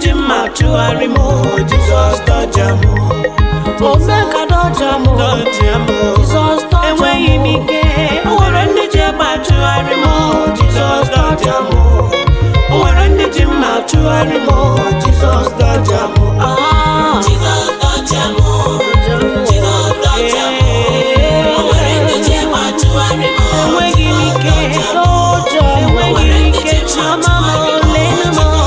ji mma chụgharị m, Jesus dọja m. Omeka dọja m, Jesus dọja m. Enweghị m ike, o nwere ndị ji egbe achụgharị m, Jesus dọja m. O nwere ndị ji mma chụgharị m, Jesus dọja m. Jesus dọja m, Jesus dọja m. O nwere ndị ji egbe achụgharị m, Enweghị m ike, enweghị m ike, chama m olenu m.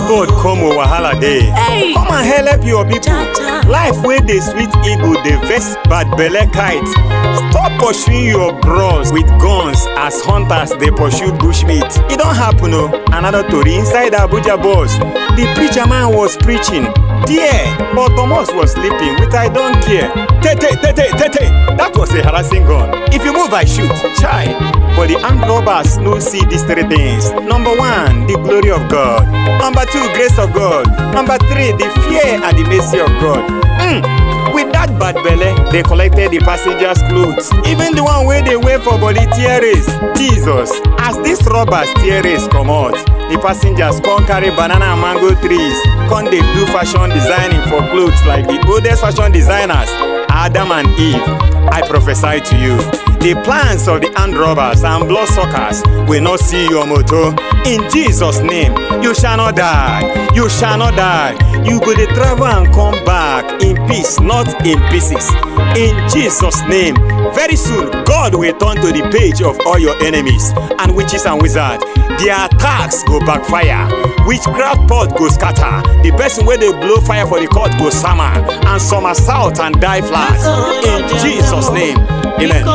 God come o wahala day. Hey. Come and help your people. Life where they sweet ego, they vest bad belle kite. Stop pursuing your bros with guns as hunters they pursue bushmeat. It don't happen no. Another story inside Abuja boss. The preacher man was preaching there, but Thomas was sleeping with I don't care. Tete. That was a harassing gun. If you move I shoot. Chai. But the armed robbers no see these three things. Number 1, the glory of God. Number 2, grace of God. Number 3, the fear and the mercy of God. With that bad belly, they collected the passengers' clothes. Even the one where they wait for body tears. Jesus, as these robbers tears come out, the passengers come carry banana and mango trees. Come they do fashion designing for clothes like the oldest fashion designers, Adam and Eve. I prophesy to you, the plans of the armed robbers and bloodsuckers will not see your motto. In Jesus' name, you shall not die. You shall not die. You go to travel and come back in peace, not in pieces. In Jesus' name, very soon, God will turn to the page of all your enemies and witches and wizards. Their attacks go backfire. Witchcraft pot go scatter. The person where they blow fire for the court go summer and somersault and die flat. In Jesus' name, amen.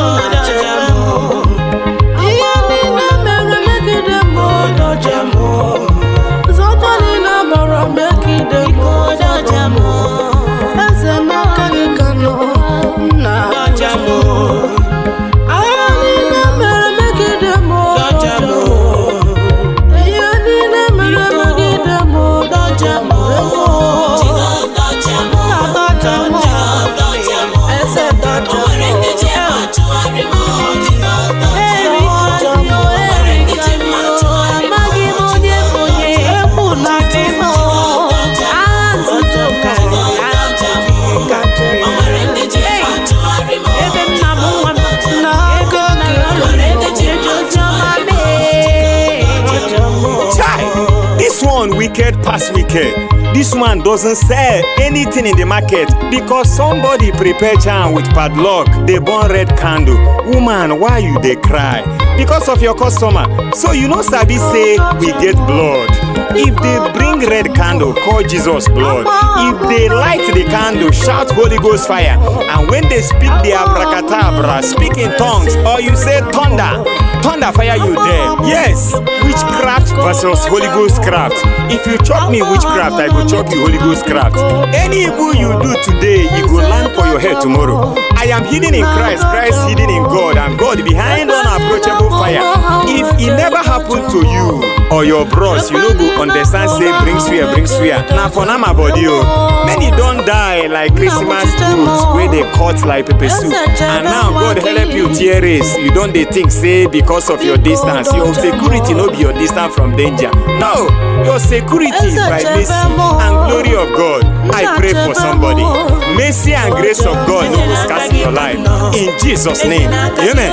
Wicked past wicked. This one doesn't sell anything in the market because somebody prepare charm with padlock. They burn red candle. Woman, why you they cry? Because of your customer. So you know Sabi say we get blood. If they bring red candle, call Jesus blood. If they light the candle, shout Holy Ghost fire. And when they speak the abracadabra, speak in tongues, or you say thunder, thunder fire you there. Yes, witchcraft versus Holy Ghost craft. If you chop me witchcraft, I go chop you Holy Ghost craft. Any evil you do today, you go land for your head tomorrow. I am hidden in Christ, Christ hidden in God, and God behind unapproachable fire. If it never happened to you or your bros, you know go understand say bring swear. Now for now my body, oh. Many don't die like Christmas fruits where they cut like pepper soup. And now God help you tear race. You don't they think say because of your distance. Your security no be your distance from danger. No, your security is by mercy and glory of God. I pray for somebody. Mercy and grace of God no will scatter your life. In Jesus' name. Amen.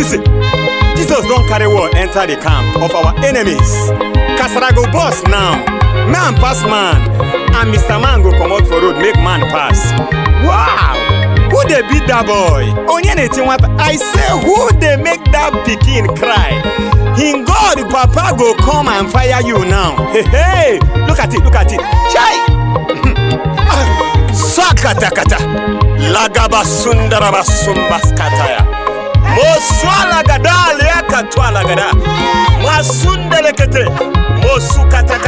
See. Jesus don't carry word enter the camp of our enemies. Kasarago boss now. Man pass man. And Mr. Man go come out for road, make man pass. Wow! Who they beat that boy? I say who they make that pikin cry? In God, Papa go come and fire you now. Hey, look at it. Chai! Sakatakata. Lagaba sundaraba sumbaskataya. Moswala gada leka twala gada. Masundele kete. Mosukata